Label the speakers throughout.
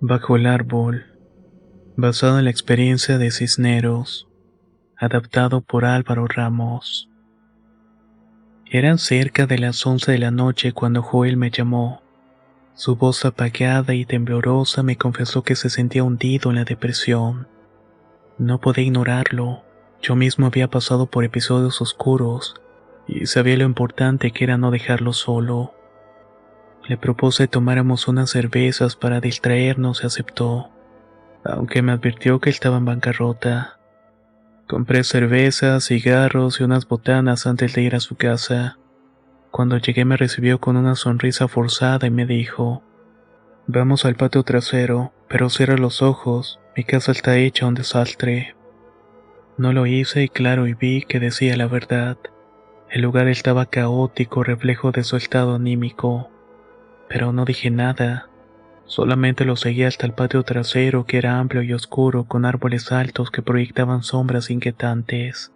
Speaker 1: Bajo el árbol, basado en la experiencia de Cisneros, adaptado por Álvaro Ramos. Eran cerca de las 11 de la noche cuando Joel me llamó. Su voz apagada y temblorosa me confesó que se sentía hundido en la depresión. No podía ignorarlo. Yo mismo había pasado por episodios oscuros y sabía lo importante que era no dejarlo solo. Le propuse tomáramos unas cervezas para distraernos y aceptó, aunque me advirtió que estaba en bancarrota. Compré cervezas, cigarros y unas botanas antes de ir a su casa. Cuando llegué me recibió con una sonrisa forzada y me dijo: "Vamos al patio trasero, pero cierra los ojos, mi casa está hecha un desastre". No lo hice y claro y vi que decía la verdad. El lugar estaba caótico, reflejo de su estado anímico. Pero no dije nada. Solamente lo seguí hasta el patio trasero, que era amplio y oscuro, con árboles altos que proyectaban sombras inquietantes.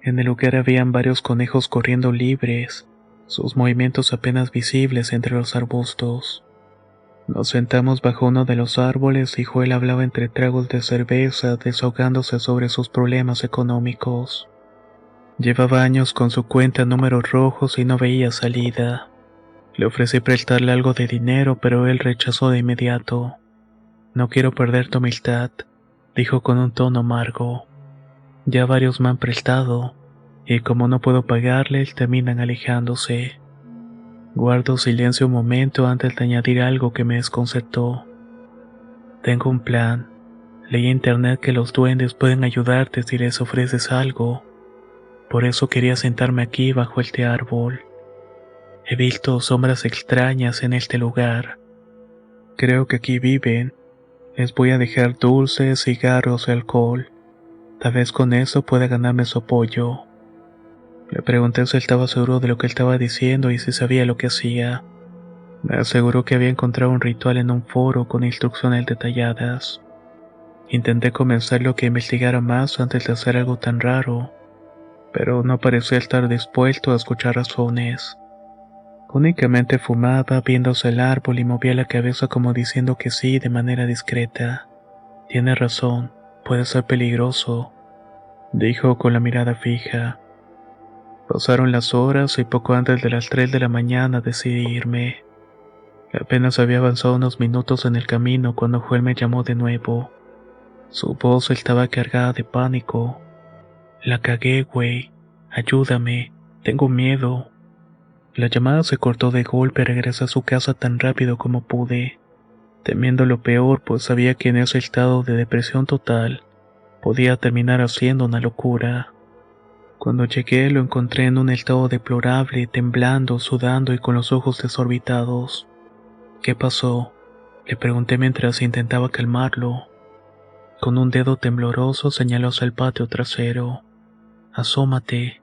Speaker 1: En el lugar habían varios conejos corriendo libres, sus movimientos apenas visibles entre los arbustos. Nos sentamos bajo uno de los árboles y Joel hablaba entre tragos de cerveza, desahogándose sobre sus problemas económicos. Llevaba años con su cuenta en números rojos y no veía salida. Le ofrecí prestarle algo de dinero, pero él rechazó de inmediato. "No quiero perder tu amistad", dijo con un tono amargo. "Ya varios me han prestado, y como no puedo pagarles, terminan alejándose". Guardo silencio un momento antes de añadir algo que me desconcertó. "Tengo un plan. Leí en internet que los duendes pueden ayudarte si les ofreces algo. Por eso quería sentarme aquí bajo este árbol. He visto sombras extrañas en este lugar. Creo que aquí viven. Les voy a dejar dulces, cigarros y alcohol. Tal vez con eso pueda ganarme su apoyo". Le pregunté si estaba seguro de lo que estaba diciendo y si sabía lo que hacía. Me aseguró que había encontrado un ritual en un foro con instrucciones detalladas. Intenté convencerlo que investigara más antes de hacer algo tan raro, pero no parecía estar dispuesto a escuchar razones. Únicamente fumaba viéndose el árbol y movía la cabeza como diciendo que sí de manera discreta. "Tiene razón, puede ser peligroso", dijo con la mirada fija. Pasaron las horas y poco antes de las 3 de la mañana decidí irme. Apenas había avanzado unos minutos en el camino cuando Joel me llamó de nuevo. Su voz estaba cargada de pánico. "La cagué, güey. Ayúdame. Tengo miedo". La llamada se cortó de golpe y regresé a su casa tan rápido como pude, temiendo lo peor, pues sabía que en ese estado de depresión total podía terminar haciendo una locura. Cuando llegué lo encontré en un estado deplorable, temblando, sudando y con los ojos desorbitados. "¿Qué pasó?", le pregunté mientras intentaba calmarlo. Con un dedo tembloroso señaló hacia el patio trasero. "Asómate.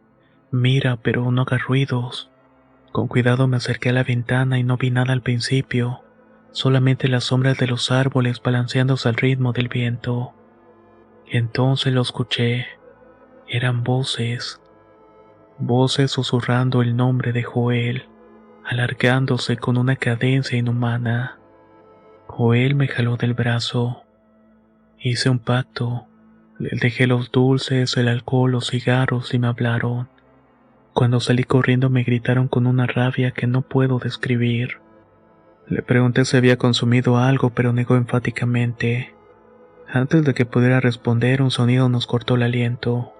Speaker 1: Mira, pero no hagas ruidos". Con cuidado me acerqué a la ventana y no vi nada al principio, solamente las sombras de los árboles balanceándose al ritmo del viento. Entonces lo escuché. Eran voces. Voces susurrando el nombre de Joel, alargándose con una cadencia inhumana. Joel me jaló del brazo. Hice un pacto. Les dejé los dulces, el alcohol, los cigarros y me hablaron. Cuando salí corriendo me gritaron con una rabia que no puedo describir. Le pregunté si había consumido algo, pero negó enfáticamente. Antes de que pudiera responder, un sonido nos cortó el aliento.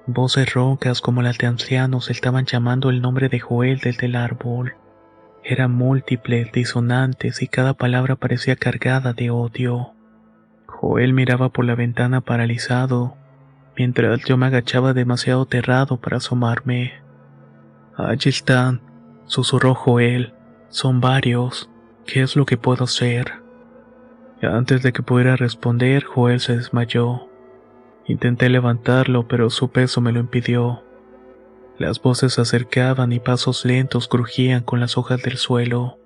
Speaker 1: Voces roncas como las de ancianos estaban llamando el nombre de Joel desde el árbol. Eran múltiples, disonantes y cada palabra parecía cargada de odio. Joel miraba por la ventana paralizado, mientras yo me agachaba demasiado aterrado para asomarme. "Allí están", susurró Joel. "Son varios. ¿Qué es lo que puedo hacer?". Antes de que pudiera responder, Joel se desmayó. Intenté levantarlo, pero su peso me lo impidió. Las voces se acercaban y pasos lentos crujían con las hojas del suelo.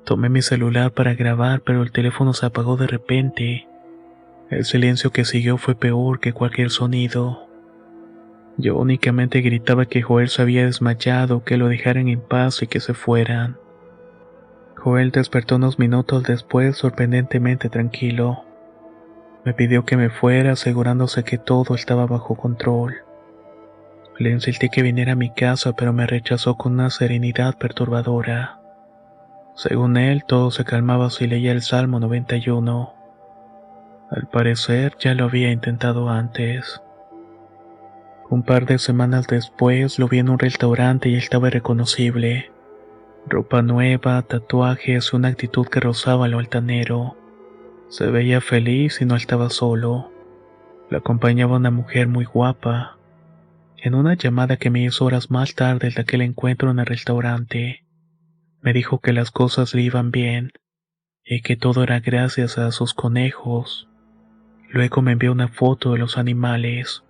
Speaker 1: Tomé mi celular para grabar, pero el teléfono se apagó de repente. El silencio que siguió fue peor que cualquier sonido. Yo únicamente gritaba que Joel se había desmayado, que lo dejaran en paz y que se fueran. Joel despertó unos minutos después sorprendentemente tranquilo. Me pidió que me fuera asegurándose que todo estaba bajo control. Le insistí que viniera a mi casa, pero me rechazó con una serenidad perturbadora. Según él, todo se calmaba si leía el Salmo 91. Al parecer, ya lo había intentado antes. Un par de semanas después, lo vi en un restaurante y estaba irreconocible. Ropa nueva, tatuajes, una actitud que rozaba lo altanero. Se veía feliz y no estaba solo. Lo acompañaba una mujer muy guapa. En una llamada que me hizo horas más tarde de aquel encuentro en el restaurante, me dijo que las cosas le iban bien y que todo era gracias a sus conejos. Luego me envió una foto de los animales.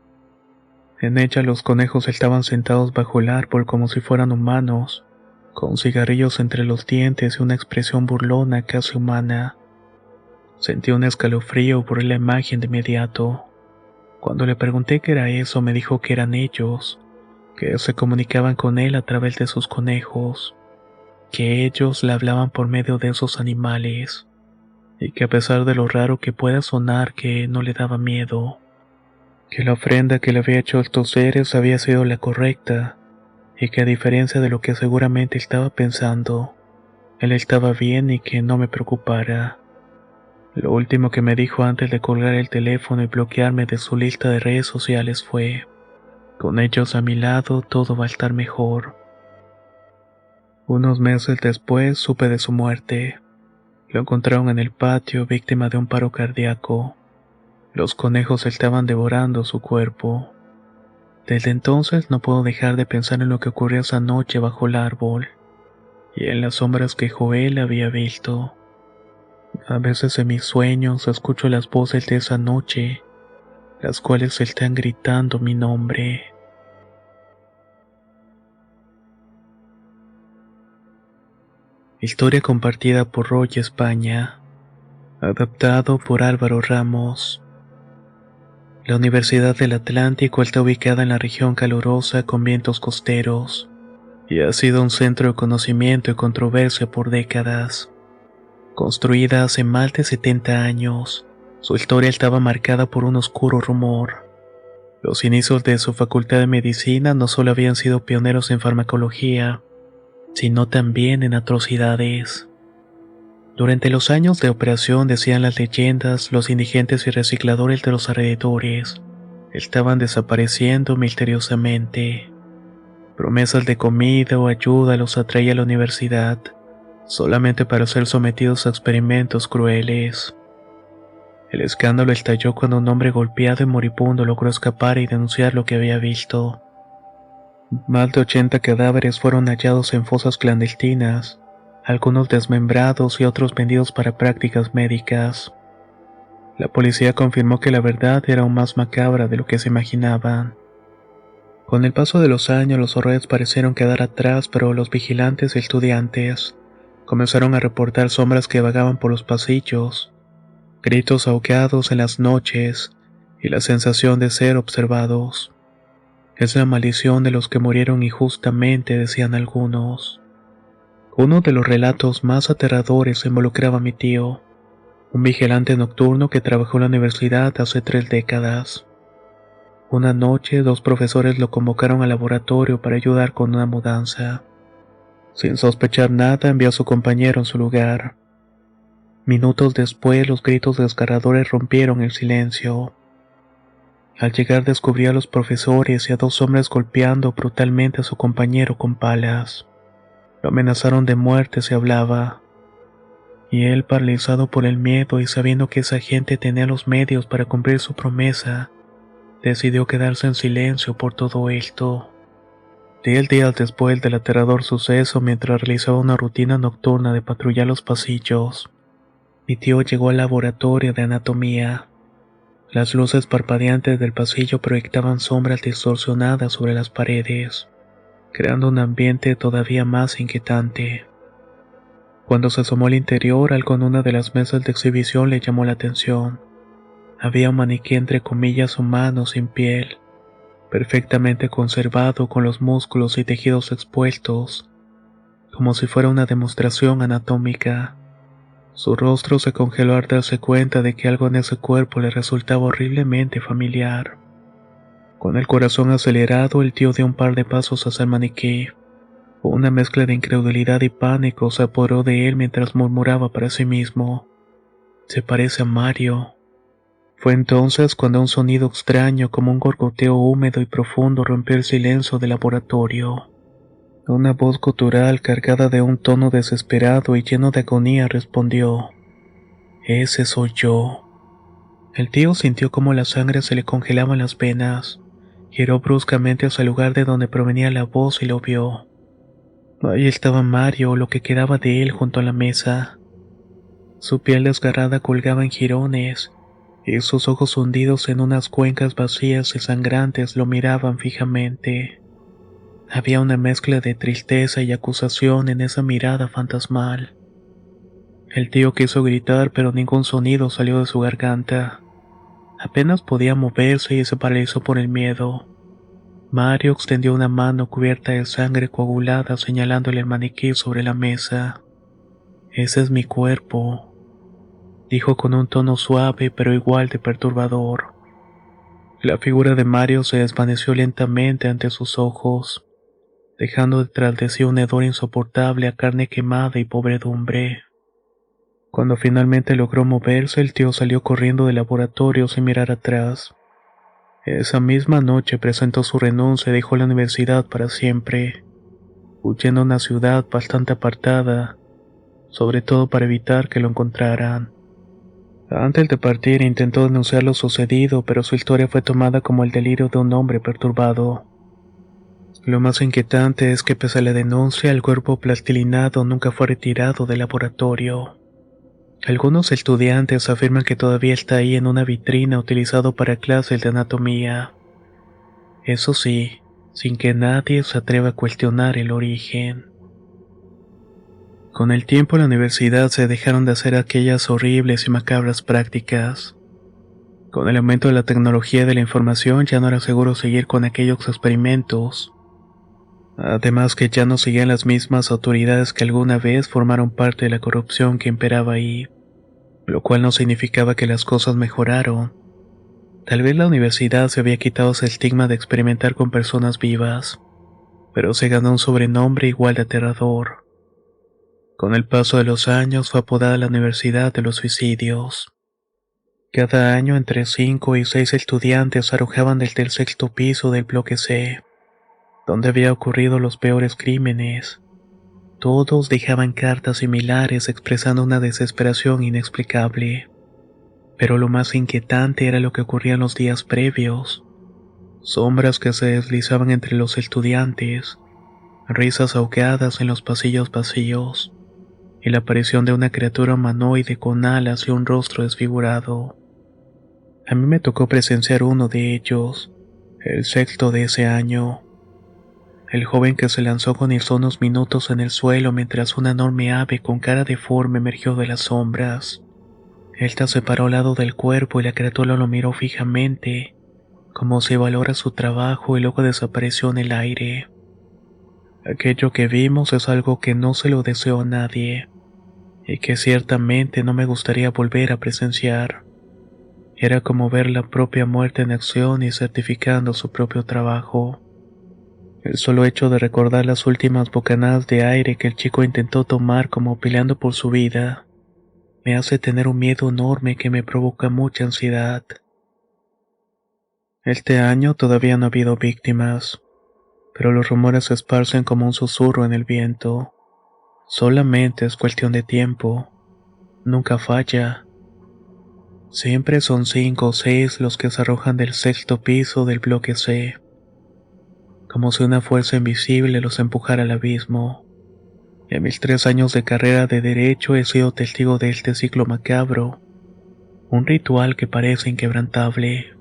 Speaker 1: En ella los conejos estaban sentados bajo el árbol como si fueran humanos, con cigarrillos entre los dientes y una expresión burlona casi humana. Sentí un escalofrío por la imagen de inmediato. Cuando le pregunté qué era eso, me dijo que eran ellos, que se comunicaban con él a través de sus conejos, que ellos le hablaban por medio de esos animales, y que a pesar de lo raro que pueda sonar, que no le daba miedo, que la ofrenda que le había hecho a estos seres había sido la correcta, y que a diferencia de lo que seguramente estaba pensando, él estaba bien y que no me preocupara. Lo último que me dijo antes de colgar el teléfono y bloquearme de su lista de redes sociales fue: con ellos a mi lado todo va a estar mejor. Unos meses después supe de su muerte. Lo encontraron en el patio, víctima de un paro cardíaco. Los conejos estaban devorando su cuerpo. Desde entonces no puedo dejar de pensar en lo que ocurrió esa noche bajo el árbol, y en las sombras que Joel había visto. A veces en mis sueños escucho las voces de esa noche, las cuales están gritando mi nombre. Historia compartida por Roy España. Adaptado por Álvaro Ramos. La Universidad del Atlántico está ubicada en la región calurosa con vientos costeros, y ha sido un centro de conocimiento y controversia por décadas. Construida hace más de 70 años, su historia estaba marcada por un oscuro rumor. Los inicios de su facultad de medicina no solo habían sido pioneros en farmacología, sino también en atrocidades. Durante los años de operación, decían las leyendas, los indigentes y recicladores de los alrededores estaban desapareciendo misteriosamente. Promesas de comida o ayuda los atraía a la universidad, solamente para ser sometidos a experimentos crueles. El escándalo estalló cuando un hombre golpeado y moribundo logró escapar y denunciar lo que había visto. Más de 80 cadáveres fueron hallados en fosas clandestinas, algunos desmembrados y otros vendidos para prácticas médicas. La policía confirmó que la verdad era aún más macabra de lo que se imaginaban. Con el paso de los años, los horrores parecieron quedar atrás, pero los vigilantes y estudiantes comenzaron a reportar sombras que vagaban por los pasillos, gritos ahogados en las noches y la sensación de ser observados. Es la maldición de los que murieron injustamente, decían algunos. Uno de los relatos más aterradores involucraba a mi tío, un vigilante nocturno que trabajó en la universidad hace 3 décadas. Una noche, 2 profesores lo convocaron al laboratorio para ayudar con una mudanza. Sin sospechar nada, envió a su compañero en su lugar. Minutos después, los gritos desgarradores rompieron el silencio. Al llegar, descubrió a los profesores y a 2 hombres golpeando brutalmente a su compañero con palas. Lo amenazaron de muerte si hablaba. Y él, paralizado por el miedo y sabiendo que esa gente tenía los medios para cumplir su promesa, decidió quedarse en silencio por todo esto. 10 días después del aterrador suceso, mientras realizaba una rutina nocturna de patrullar los pasillos, mi tío llegó al laboratorio de anatomía. Las luces parpadeantes del pasillo proyectaban sombras distorsionadas sobre las paredes, creando un ambiente todavía más inquietante. Cuando se asomó al interior, algo en una de las mesas de exhibición le llamó la atención. Había un maniquí entre comillas humano sin piel, perfectamente conservado con los músculos y tejidos expuestos. como si fuera una demostración anatómica. Su rostro se congeló al darse cuenta de que algo en ese cuerpo le resultaba horriblemente familiar. Con el corazón acelerado, el tío dio un par de pasos hacia el maniquí. Una mezcla de incredulidad y pánico se apoderó de él mientras murmuraba para sí mismo: «Se parece a Mario». Fue entonces cuando un sonido extraño, como un gorgoteo húmedo y profundo, rompió el silencio del laboratorio. Una voz gutural cargada de un tono desesperado y lleno de agonía respondió: «Ese soy yo». El tío sintió como la sangre se le congelaba en las venas. Giró bruscamente hacia el lugar de donde provenía la voz y lo vio. Ahí estaba Mario, o lo que quedaba de él, junto a la mesa. Su piel desgarrada colgaba en jirones, y sus ojos hundidos en unas cuencas vacías y sangrantes lo miraban fijamente. Había una mezcla de tristeza y acusación en esa mirada fantasmal. El tío quiso gritar, pero ningún sonido salió de su garganta. Apenas podía moverse y se paralizó por el miedo. Mario extendió una mano cubierta de sangre coagulada señalándole el maniquí sobre la mesa. «Ese es mi cuerpo», dijo con un tono suave pero igual de perturbador. La figura de Mario se desvaneció lentamente ante sus ojos, dejando detrás de sí un hedor insoportable a carne quemada y podredumbre. Cuando finalmente logró moverse, el tío salió corriendo del laboratorio sin mirar atrás. Esa misma noche presentó su renuncia y dejó la universidad para siempre, huyendo a una ciudad bastante apartada, sobre todo para evitar que lo encontraran. Antes de partir intentó denunciar lo sucedido, pero su historia fue tomada como el delirio de un hombre perturbado. Lo más inquietante es que pese a la denuncia, el cuerpo plastilinado nunca fue retirado del laboratorio. Algunos estudiantes afirman que todavía está ahí en una vitrina utilizado para clases de anatomía. Eso sí, sin que nadie se atreva a cuestionar el origen. Con el tiempo en la universidad se dejaron de hacer aquellas horribles y macabras prácticas. Con el aumento de la tecnología y de la información ya no era seguro seguir con aquellos experimentos. Además que ya no seguían las mismas autoridades que alguna vez formaron parte de la corrupción que imperaba ahí, lo cual no significaba que las cosas mejoraron. Tal vez la universidad se había quitado ese estigma de experimentar con personas vivas, pero se ganó un sobrenombre igual de aterrador. Con el paso de los años fue apodada la Universidad de los Suicidios. Cada año entre 5 y 6 estudiantes arrojaban desde el sexto piso del bloque C, donde había ocurrido los peores crímenes. Todos dejaban cartas similares expresando una desesperación inexplicable. Pero lo más inquietante era lo que ocurría en los días previos. Sombras que se deslizaban entre los estudiantes, risas ahogadas en los pasillos vacíos, y la aparición de una criatura humanoide con alas y un rostro desfigurado. A mí me tocó presenciar uno de ellos, el sexto de ese año. El joven que se lanzó agonizó unos minutos en el suelo mientras una enorme ave con cara deforme emergió de las sombras. Esta se paró al lado del cuerpo y la criatura lo miró fijamente, como si valora su trabajo, y luego desapareció en el aire. Aquello que vimos es algo que no se lo deseo a nadie, y que ciertamente no me gustaría volver a presenciar. Era como ver la propia muerte en acción y certificando su propio trabajo. El solo hecho de recordar las últimas bocanadas de aire que el chico intentó tomar como peleando por su vida, me hace tener un miedo enorme que me provoca mucha ansiedad. Este año todavía no ha habido víctimas, pero los rumores se esparcen como un susurro en el viento. Solamente es cuestión de tiempo. Nunca falla. Siempre son 5 o 6 los que se arrojan del sexto piso del bloque C, como si una fuerza invisible los empujara al abismo. En mis 3 años de carrera de derecho he sido testigo de este ciclo macabro, un ritual que parece inquebrantable.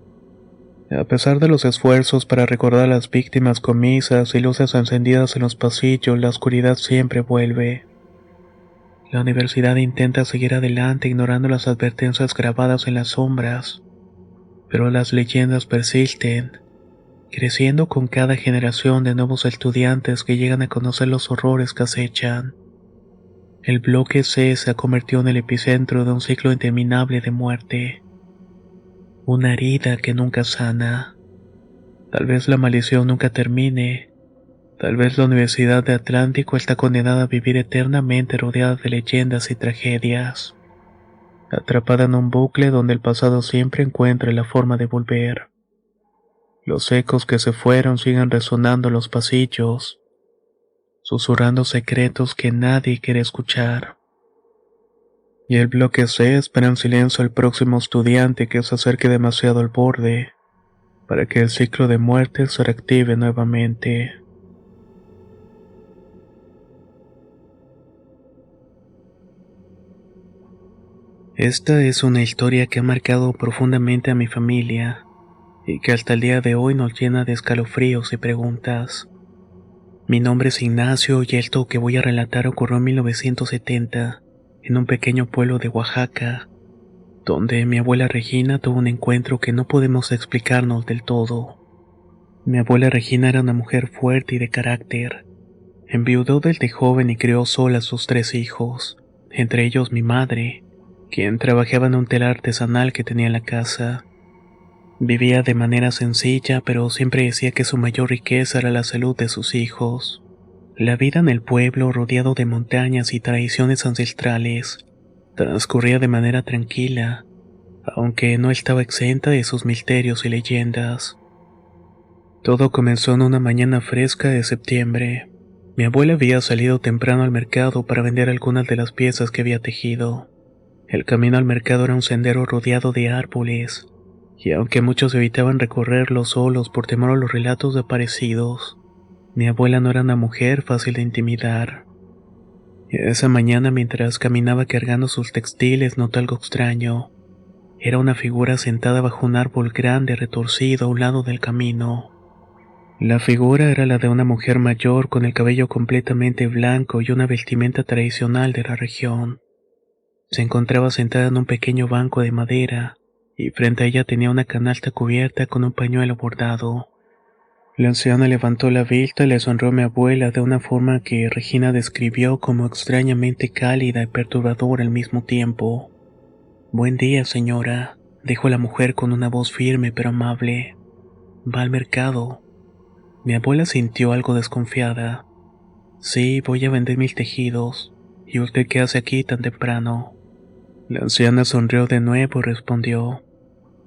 Speaker 1: A pesar de los esfuerzos para recordar a las víctimas con misas y luces encendidas en los pasillos, la oscuridad siempre vuelve. La universidad intenta seguir adelante ignorando las advertencias grabadas en las sombras, pero las leyendas persisten, creciendo con cada generación de nuevos estudiantes que llegan a conocer los horrores que acechan. El bloque C se ha convertido en el epicentro de un ciclo interminable de muerte. Una herida que nunca sana. Tal vez la maldición nunca termine. Tal vez la Universidad de Atlántico está condenada a vivir eternamente rodeada de leyendas y tragedias, atrapada en un bucle donde el pasado siempre encuentra la forma de volver. Los ecos que se fueron siguen resonando en los pasillos, susurrando secretos que nadie quiere escuchar. Y el bloque C espera en silencio al próximo estudiante que se acerque demasiado al borde, para que el ciclo de muerte se reactive nuevamente. Esta es una historia que ha marcado profundamente a mi familia y que hasta el día de hoy nos llena de escalofríos y preguntas. Mi nombre es Ignacio y esto que voy a relatar ocurrió en 1970, en un pequeño pueblo de Oaxaca, donde mi abuela Regina tuvo un encuentro que no podemos explicarnos del todo. Mi abuela Regina era una mujer fuerte y de carácter. Enviudó desde joven y crió sola a sus 3 hijos, entre ellos mi madre, quien trabajaba en un telar artesanal que tenía en la casa. Vivía de manera sencilla, pero siempre decía que su mayor riqueza era la salud de sus hijos. La vida en el pueblo, rodeado de montañas y tradiciones ancestrales, transcurría de manera tranquila, aunque no estaba exenta de sus misterios y leyendas. Todo comenzó en una mañana fresca de septiembre. Mi abuela había salido temprano al mercado para vender algunas de las piezas que había tejido. El camino al mercado era un sendero rodeado de árboles, y aunque muchos evitaban recorrerlo solos por temor a los relatos de aparecidos, mi abuela no era una mujer fácil de intimidar. Esa mañana, mientras caminaba cargando sus textiles, notó algo extraño. Era una figura sentada bajo un árbol grande retorcido a un lado del camino. La figura era la de una mujer mayor con el cabello completamente blanco y una vestimenta tradicional de la región. Se encontraba sentada en un pequeño banco de madera, y frente a ella tenía una canasta cubierta con un pañuelo bordado. La anciana levantó la vista y le sonrió a mi abuela de una forma que Regina describió como extrañamente cálida y perturbadora al mismo tiempo. «Buen día, señora», dijo la mujer con una voz firme pero amable. «¿Va al mercado?». Mi abuela sintió algo desconfiada. «Sí, voy a vender mis tejidos. ¿Y usted qué hace aquí tan temprano?». La anciana sonrió de nuevo y respondió: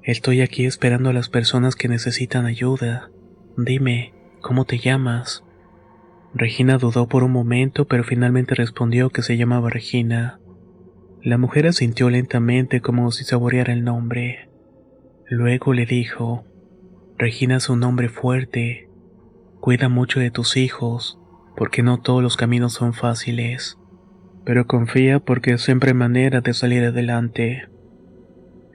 Speaker 1: «Estoy aquí esperando a las personas que necesitan ayuda. Dime, ¿cómo te llamas?». Regina dudó por un momento, pero finalmente respondió que se llamaba Regina. La mujer asintió lentamente como si saboreara el nombre. Luego le dijo: «Regina es un hombre fuerte. Cuida mucho de tus hijos, porque no todos los caminos son fáciles. Pero confía porque siempre hay manera de salir adelante».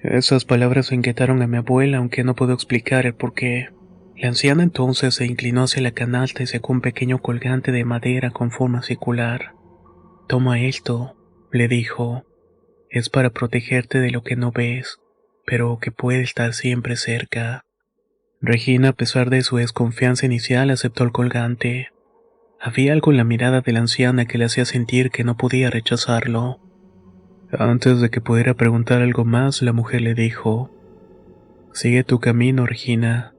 Speaker 1: Esas palabras inquietaron a mi abuela, aunque no pudo explicar el porqué. La anciana entonces se inclinó hacia la canasta y sacó un pequeño colgante de madera con forma circular. «Toma esto», le dijo. «Es para protegerte de lo que no ves, pero que puede estar siempre cerca». Regina, a pesar de su desconfianza inicial, aceptó el colgante. Había algo en la mirada de la anciana que le hacía sentir que no podía rechazarlo. Antes de que pudiera preguntar algo más, la mujer le dijo: «Sigue tu camino, Regina.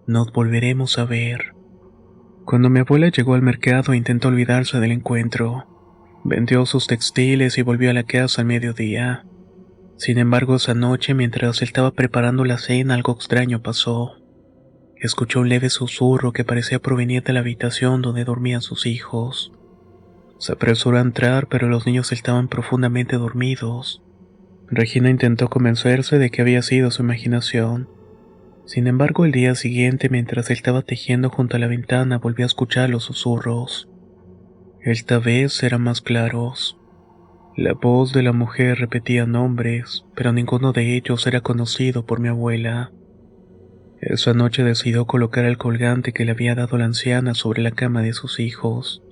Speaker 1: Nos volveremos a ver». Cuando mi abuela llegó al mercado, intentó olvidarse del encuentro. Vendió sus textiles y volvió a la casa al mediodía. Sin embargo, esa noche, mientras estaba preparando la cena, algo extraño pasó. Escuchó un leve susurro que parecía provenir de la habitación donde dormían sus hijos. Se apresuró a entrar, pero los niños estaban profundamente dormidos. Regina intentó convencerse de que había sido su imaginación. Sin embargo, el día siguiente, mientras estaba tejiendo junto a la ventana, volvió a escuchar los susurros. Esta vez eran más claros. La voz de la mujer repetía nombres, pero ninguno de ellos era conocido por mi abuela. Esa noche decidió colocar el colgante que le había dado la anciana sobre la cama de sus hijos.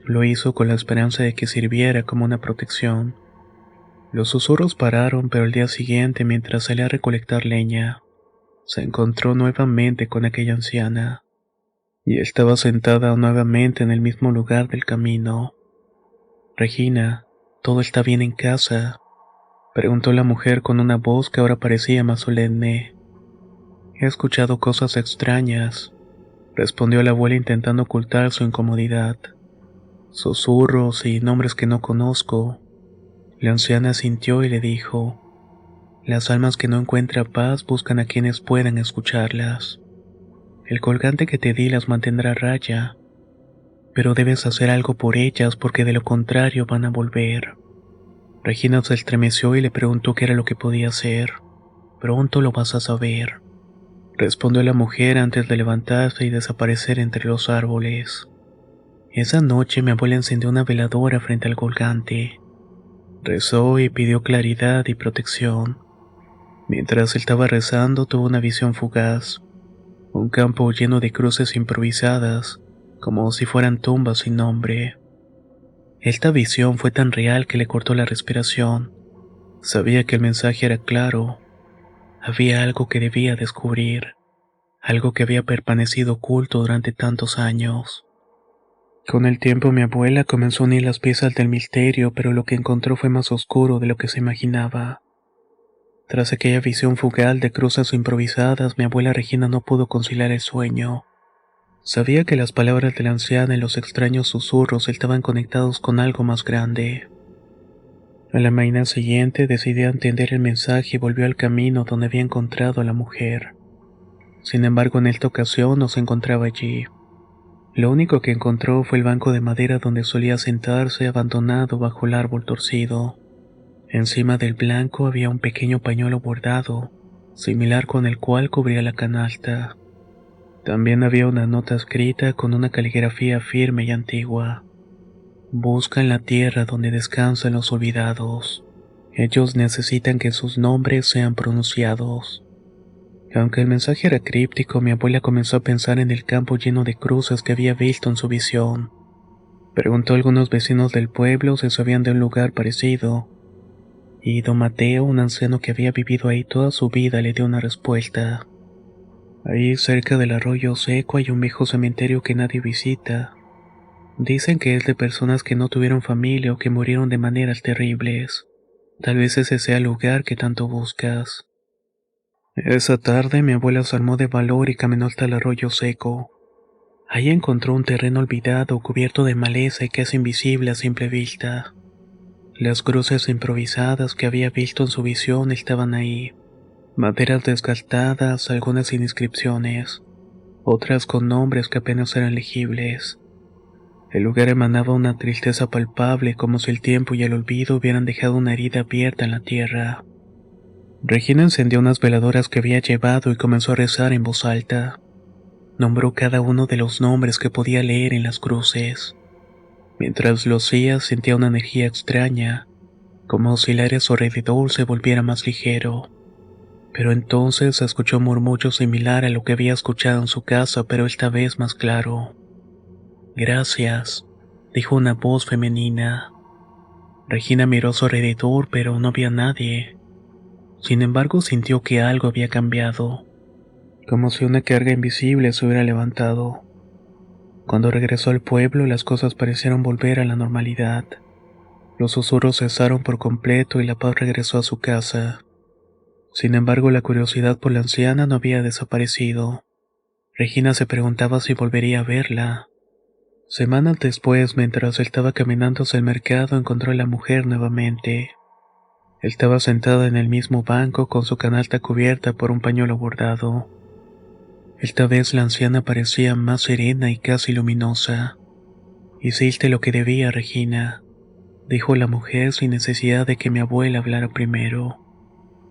Speaker 1: Lo hizo con la esperanza de que sirviera como una protección. Los susurros pararon, pero el día siguiente, mientras salía a recolectar leña, se encontró nuevamente con aquella anciana, y estaba sentada nuevamente en el mismo lugar del camino. «Regina, ¿todo está bien en casa?», preguntó la mujer con una voz que ahora parecía más solemne. «He escuchado cosas extrañas», respondió la abuela intentando ocultar su incomodidad. «Susurros y nombres que no conozco». La anciana asintió y le dijo: «Las almas que no encuentran paz buscan a quienes puedan escucharlas. El colgante que te di las mantendrá a raya, pero debes hacer algo por ellas porque de lo contrario van a volver». Regina se estremeció y le preguntó qué era lo que podía hacer. «Pronto lo vas a saber», respondió la mujer antes de levantarse y desaparecer entre los árboles. Esa noche mi abuela encendió una veladora frente al colgante. Rezó y pidió claridad y protección. Mientras estaba rezando, tuvo una visión fugaz. Un campo lleno de cruces improvisadas, como si fueran tumbas sin nombre. Esta visión fue tan real que le cortó la respiración. Sabía que el mensaje era claro. Había algo que debía descubrir, algo que había permanecido oculto durante tantos años. Con el tiempo mi abuela comenzó a unir las piezas del misterio, pero lo que encontró fue más oscuro de lo que se imaginaba. Tras aquella visión fugaz de cruces improvisadas, mi abuela Regina no pudo conciliar el sueño. Sabía que las palabras de la anciana y los extraños susurros estaban conectados con algo más grande. A la mañana siguiente decidió entender el mensaje y volvió al camino donde había encontrado a la mujer. Sin embargo, en esta ocasión no se encontraba allí. Lo único que encontró fue el banco de madera donde solía sentarse abandonado bajo el árbol torcido. Encima del blanco había un pequeño pañuelo bordado, similar con el cual cubría la canasta. También había una nota escrita con una caligrafía firme y antigua: «Busca en la tierra donde descansan los olvidados. Ellos necesitan que sus nombres sean pronunciados». Aunque el mensaje era críptico, mi abuela comenzó a pensar en el campo lleno de cruces que había visto en su visión. Preguntó a algunos vecinos del pueblo si sabían de un lugar parecido, y don Mateo, un anciano que había vivido ahí toda su vida, le dio una respuesta. «Ahí cerca del arroyo seco hay un viejo cementerio que nadie visita. Dicen que es de personas que no tuvieron familia o que murieron de maneras terribles. Tal vez ese sea el lugar que tanto buscas». Esa tarde mi abuela se armó de valor y caminó hasta el arroyo seco. Ahí encontró un terreno olvidado cubierto de maleza y casi invisible a simple vista. Las cruces improvisadas que había visto en su visión estaban ahí. Maderas desgastadas, algunas sin inscripciones, otras con nombres que apenas eran legibles. El lugar emanaba una tristeza palpable, como si el tiempo y el olvido hubieran dejado una herida abierta en la tierra. Regina encendió unas veladoras que había llevado y comenzó a rezar en voz alta. Nombró cada uno de los nombres que podía leer en las cruces. Mientras lo hacía, sentía una energía extraña, como si el aire a su alrededor se volviera más ligero. Pero entonces escuchó un murmullo similar a lo que había escuchado en su casa, pero esta vez más claro. «Gracias», dijo una voz femenina. Regina miró a su alrededor, pero no había nadie. Sin embargo, sintió que algo había cambiado, como si una carga invisible se hubiera levantado. Cuando regresó al pueblo, las cosas parecieron volver a la normalidad. Los susurros cesaron por completo y la paz regresó a su casa. Sin embargo, la curiosidad por la anciana no había desaparecido. Regina se preguntaba si volvería a verla. Semanas después, mientras estaba caminando hacia el mercado, encontró a la mujer nuevamente. Estaba sentada en el mismo banco con su canasta cubierta por un pañuelo bordado. Esta vez la anciana parecía más serena y casi luminosa. «Hiciste lo que debía, Regina», dijo la mujer sin necesidad de que mi abuela hablara primero.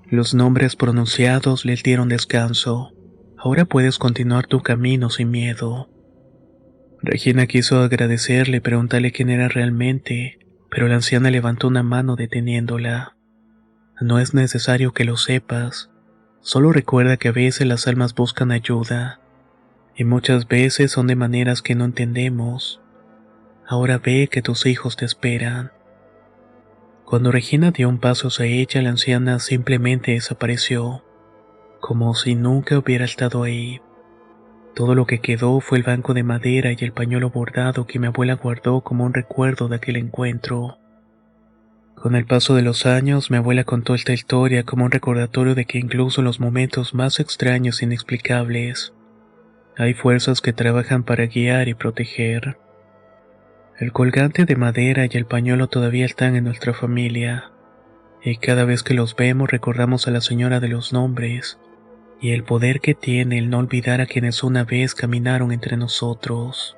Speaker 1: «Los nombres pronunciados les dieron descanso. Ahora puedes continuar tu camino sin miedo». Regina quiso agradecerle y preguntarle quién era realmente, pero la anciana levantó una mano deteniéndola. «No es necesario que lo sepas. Solo recuerda que a veces las almas buscan ayuda, y muchas veces son de maneras que no entendemos. Ahora ve que tus hijos te esperan». Cuando Regina dio un paso hacia ella, la anciana simplemente desapareció. como si nunca hubiera estado ahí. Todo lo que quedó fue el banco de madera y el pañuelo bordado que mi abuela guardó como un recuerdo de aquel encuentro. Con el paso de los años, mi abuela contó esta historia como un recordatorio de que incluso en los momentos más extraños e inexplicables, hay fuerzas que trabajan para guiar y proteger. El colgante de madera y el pañuelo todavía están en nuestra familia, y cada vez que los vemos recordamos a la señora de los nombres y el poder que tiene el no olvidar a quienes una vez caminaron entre nosotros.